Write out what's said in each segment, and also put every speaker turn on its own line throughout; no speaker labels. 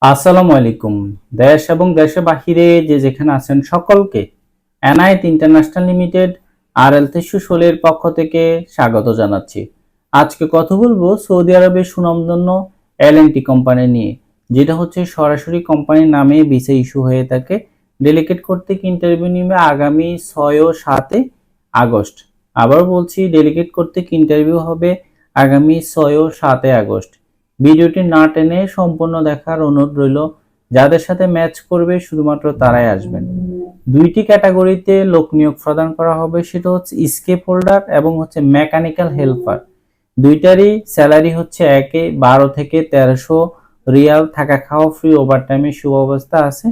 আসসালামু আলাইকুম। দেশ এবং দেশের বাহিরে যে যেখানে আছেন সকলকে এনআইট ইন্টারন্যাশনাল লিমিটেড RL 316 এর পক্ষ থেকে স্বাগত জানাচ্ছি। আজকে কথা বলবো সৌদি আরবের সুনামধন্য L&T কোম্পানি নিয়ে, যেটা হচ্ছে সরাসরি কোম্পানির নামে ভিসা ইস্যু হয়ে থাকে। ডেলিগেট কর্তৃক ইন্টারভিউ নিবে আগামী 6 ও 7 আগস্ট। আবার বলছি, ডেলিগেট কর্তৃক ইন্টারভিউ হবে আগামী 6 ও 7 আগস্ট। ভিডিওটি না টেনে সম্পূর্ণ দেখার অনুরোধ রইল। যাদের সাথে ম্যাচ করবে শুধুমাত্র তারাই আসবেন। দুইটি ক্যাটাগরিতে লোক নিয়োগ প্রদান করা হবে, সেটা হচ্ছে স্কেপ হোল্ডার এবং হচ্ছে মেকানিক্যাল হেল্পার। দুইটারই স্যালারি হচ্ছে 12 থেকে 1300 রিয়াল, থাকা খাওয়া ফ্রি, ওভারটাইমের সুব্যবস্থা আছে।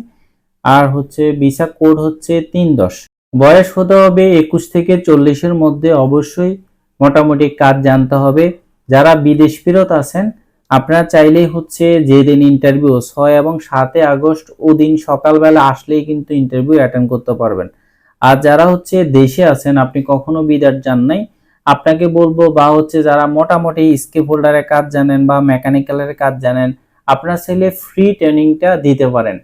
আর হচ্ছে ভিসা কোড হচ্ছে 310। বয়স হতে হবে 21 থেকে 40-এর মধ্যে। অবশ্যই মোটামুটি কাজ জানতে হবে। যারা বিদেশ ফেরত আছেন আপনারা চাইলেই হচ্ছে যেদিন ইন্টারভিউ 6 এবং 7 আগস্ট ওদিন সকালবেলা আসলেই কিন্তু ইন্টারভিউ অ্যাটেন্ড করতে পারবেন। আর যারা হচ্ছে দেশে আছেন, আপনি কখনো বিদেশ যান নাই, আপনাকে বলবো, বা হচ্ছে যারা মোটামুটি স্কেপ হোল্ডারের কাজ জানেন বা মেকানিক্যালের কাজ জানেন, আপনারা চাইলে ফ্রি ট্রেনিংটা দিতে পারেন।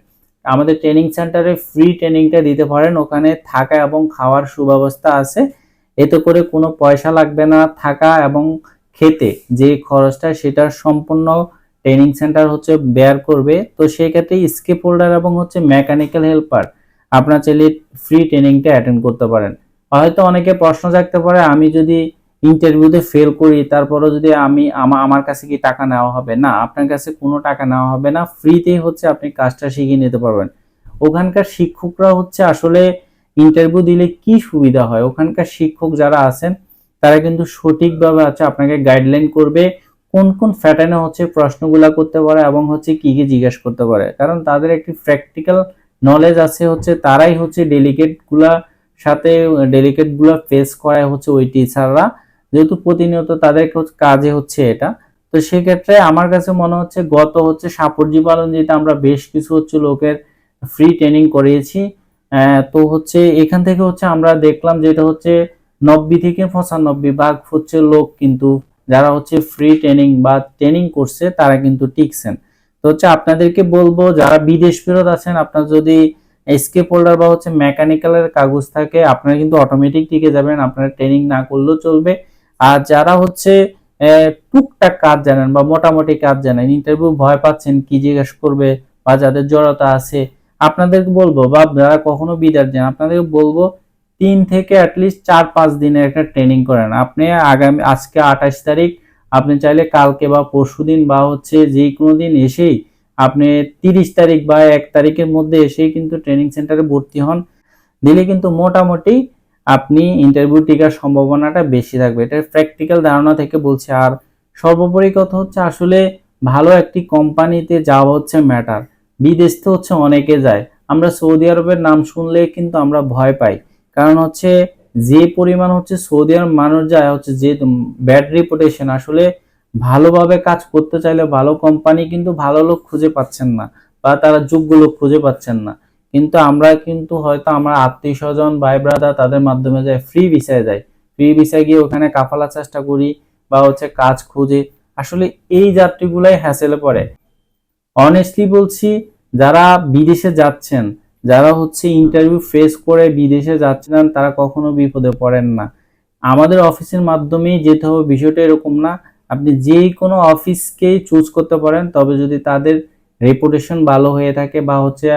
আমাদের ট্রেনিং সেন্টারে ফ্রি ট্রেনিংটা দিতে পারেন। ওখানে থাকা এবং খাওয়ার সুব্যবস্থা আছে। এতে করে কোনো পয়সা লাগবে না। থাকা এবং খেতে যে খরচটা সেটা সম্পূর্ণ ট্রেনিং সেন্টার হচ্ছে বেয়ার করবে। তো সেই ক্ষেত্রে স্কেপ হোল্ডার এবং হচ্ছে মেকানিক্যাল হেল্পার আপনারা চাইলে ফ্রি ট্রেনিংটা অ্যাটেন্ড করতে পারেন। হয়তো অনেকে প্রশ্ন জাগতে পারে, আমি যদি ইন্টারভিউতে ফেল করি তারপরও যদি আমার কাছে কি টাকা নেওয়া হবে? না, আপনার কাছে কোনো টাকা নেওয়া হবে না। ফ্রিতেই হচ্ছে আপনি কাজটা শিখে নিতে পারবেন। ওখানকার শিক্ষকরা হচ্ছে আসলে ইন্টারভিউ দিলে কি সুবিধা হয়, ওখানকার শিক্ষক যারা আছেন তারা কিন্তু সঠিকভাবে আপনাকে গাইডলাইন করবে কোন কোন প্যাটার্নে হচ্ছে প্রশ্নগুলা করতে পারে এবং হচ্ছে কি কি জিজ্ঞেস করতে পারে। কারণ তাদের একটি প্র্যাকটিক্যাল নলেজ আছে, হচ্ছে তারাই হচ্ছে ডেলিগেট গুলা ফেস করায় হচ্ছে ওই টিচাররা, যেহেতু প্রতিনিয়ত তাদের কাজে হচ্ছে এটা। তো সেক্ষেত্রে আমার কাছে মনে হচ্ছে গত হচ্ছে সাপড়জি পালন যেটা আমরা বেশ কিছু হচ্ছে লোকের ফ্রি ট্রেনিং করিয়েছি। তো হচ্ছে এখান থেকে হচ্ছে আমরা দেখলাম যেটা হচ্ছে 90 থেকে 95 ভাগ হচ্ছে লোক কিন্তু যারা হচ্ছে ফ্রি ট্রেনিং বা ট্রেনিং করছে তারা কিন্তু টিকছেন। তো হচ্ছে আপনাদেরকে বলবো, যারা বিদেশ ফেরত আছেন, আপনার যদি এসকেপ হোল্ডার বা হচ্ছে মেকানিক্যালের কাগজ থাকে আপনারা কিন্তু অটোমেটিক টিকে যাবেন, আপনারা ট্রেনিং না করলেও চলবে। আর যারা হচ্ছে টুকটাক কাজ জানেন বা মোটামুটি কাজ জানেন, ইন্টারভিউ ভয় পাচ্ছেন কি জিজ্ঞেস করবে বা যাদের জড়তা আছে, আপনাদেরকে বলবো, বা যারা কখনো বিদেশ যান আপনাদেরকে বলবো 3 থেকে অ্যাটলিস্ট 4-5 দিনের একটা ট্রেনিং করেন। আপনি আজকে 28 তারিখ, আপনি চাইলে কালকে বা পরশুদিন বা হচ্ছে যে কোনো দিন এসেই আপনি 30 তারিখ বা 1 তারিখের মধ্যে এসেই কিন্তু ট্রেনিং সেন্টারে ভর্তি হন। দিলে কিন্তু মোটামুটি আপনি ইন্টারভিউ টিকার সম্ভাবনাটা বেশি থাকবে। এটা প্র্যাকটিক্যাল ধারণা থেকে বলছি। আর সর্বোপরি কথা হচ্ছে আসলে ভালো একটি কোম্পানিতে যাওয়া হচ্ছে ম্যাটার। বিদেশ তো হচ্ছে অনেকে যায়, আমরা সৌদি আরবের নাম শুনলে কিন্তু আমরা ভয় পাই। কারণ হচ্ছে যে পরিমাণ হচ্ছে সৌদি আরব মানুষ যায়, হচ্ছে যে ব্যাড রিপুটেশন, আসলে ভালোভাবে কাজ করতে চাইলে ভালো কোম্পানি কিন্তু ভালো লোক খুঁজে পাচ্ছেন না বা তারা যোগ্য লোক খুঁজে পাচ্ছেন না। কিন্তু আমরা কিন্তু হয়তো আমরা আত্মীয় স্বজন ভাই ব্রাদার তাদের মাধ্যমে যাই, ফ্রি ভিসায় যাই, ফ্রি ভিসায় গিয়ে ওখানে কাফালা চেষ্টা করি বা হচ্ছে কাজ খুঁজে। আসলে এই যাত্রীগুলাই হ্যাসেলে পড়ে। অনেস্টলি বলছি, যারা বিদেশে যাচ্ছেন, যারা হচ্ছে ইন্টারভিউ ফেস করে বিদেশে যাচ্ছেন, তারা কখনো বিপদে পড়েন না। আমাদের অফিসের মাধ্যমেই যেতে হবে বিষয়টা এরকম না। আপনি যে কোনো অফিসকেই চুজ করতে পারেন, তবে যদি তাদের রেপুটেশন ভালো হয়ে থাকে বা হচ্ছে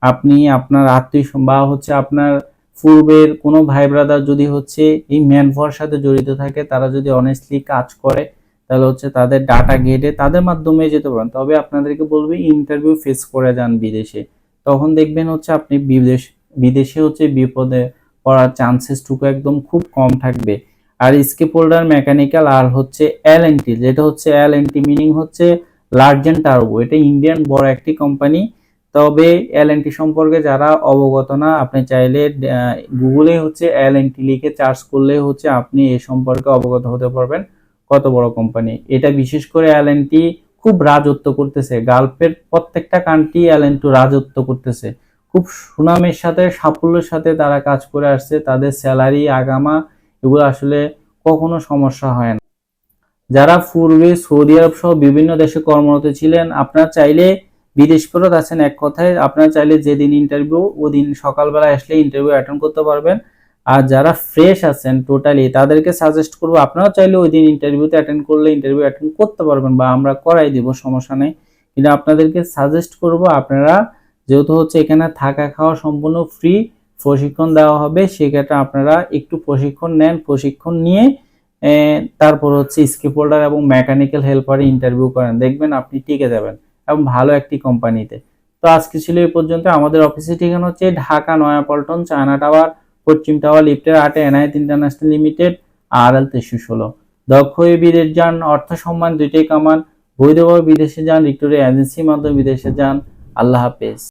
আপনি আপনার আত্মীয় বা হচ্ছে আপনার পূর্বের কোনো ভাই ব্রাদার যদি হচ্ছে এই ম্যান পাওয়ার সাথে জড়িত থাকে, তারা যদি অনেস্টলি কাজ করে, তাহলে হচ্ছে তাদের ডাটা ঘেটে তাদের মাধ্যমে যেতে পারেন। তবে আপনাদেরকে বলবে ইন্টারভিউ ফেস করে যান বিদেশে, তখন দেখবেন হচ্ছে আপনি বিদেশে হচ্ছে বিপদে পড়ার চান্সেসটুকু একদম খুব কম থাকবে। আর স্কেপ হোল্ডার মেকানিক্যাল আর হচ্ছে L&T, যেটা হচ্ছে L&T মিনিং হচ্ছে লার্জেন্ট টার্বো, এটা ইন্ডিয়ান বড় একটি কোম্পানি। তবে L&T সম্পর্কে যারা অবগত না, আপনি চাইলে গুগলে হচ্ছে L&T লিখে সার্চ করলে হচ্ছে আপনি এ সম্পর্কে অবগত হতে পারবেন কত বড় কোম্পানি এটা। বিশেষ করে L&T খুব রাজত্ব করতেছে, গালফের প্রত্যেকটা কান্ট্রি L&T রাজত্ব করতেছে। খুব সুনামের সাথে সাফল্যের সাথে তারা কাজ করে আসছে, তাদের স্যালারি আগামা এগুলো আসলে কখনো সমস্যা হয় না। যারা পূর্বে সৌদি আরব সহ বিভিন্ন দেশে কর্মরত ছিলেন, আপনারা চাইলে বিদেশ ফেরত আছেন, এক কথায় আপনারা চাইলে যেদিন ইন্টারভিউ ওদিন সকালবেলা আসলে ইন্টারভিউ অ্যাটেন্ড করতে পারবেন। আর যারা ফ্রেশ আছেন টোটালি তাদেরকে সাজেস্ট করবো আপনারাও চাইলে ওই দিন ইন্টারভিউতে অ্যাটেন্ড করলে ইন্টারভিউ অ্যাটেন্ড করতে পারবেন বা আমরা করাই দিব, সমস্যা নেই। কিন্তু আপনাদেরকে সাজেস্ট করব আপনারা যেহেতু হচ্ছে এখানে থাকা খাওয়া সম্পূর্ণ ফ্রি, প্রশিক্ষণ দেওয়া হবে, সেক্ষেত্রে আপনারা একটু প্রশিক্ষণ নেন, প্রশিক্ষণ নিয়ে তারপর হচ্ছে স্কিপ হোল্ডার এবং মেকানিক্যাল হেল্পারে ইন্টারভিউ করেন, দেখবেন আপনি টিকে যাবেন এবং ভালো একটি কোম্পানিতে। তো আজকে ছিল এই পর্যন্ত। আমাদের অফিসের ঠিকানা হচ্ছে ঢাকা নয়াপল্টন, চায়না টাওয়ার, পশ্চিম টাওয়ার, লিফটের 8 এনায়েত ইন্টারন্যাশনাল লিমিটেড, RL 2316। দক্ষ হয়ে বিদেশ যান, অর্থ সম্মান দুইটাই কামান, বৈধভাবে বিদেশে যান, ভিক্টোরিয়া এজেন্সির মাধ্যমে বিদেশে যান। আল্লাহ হাফেজ।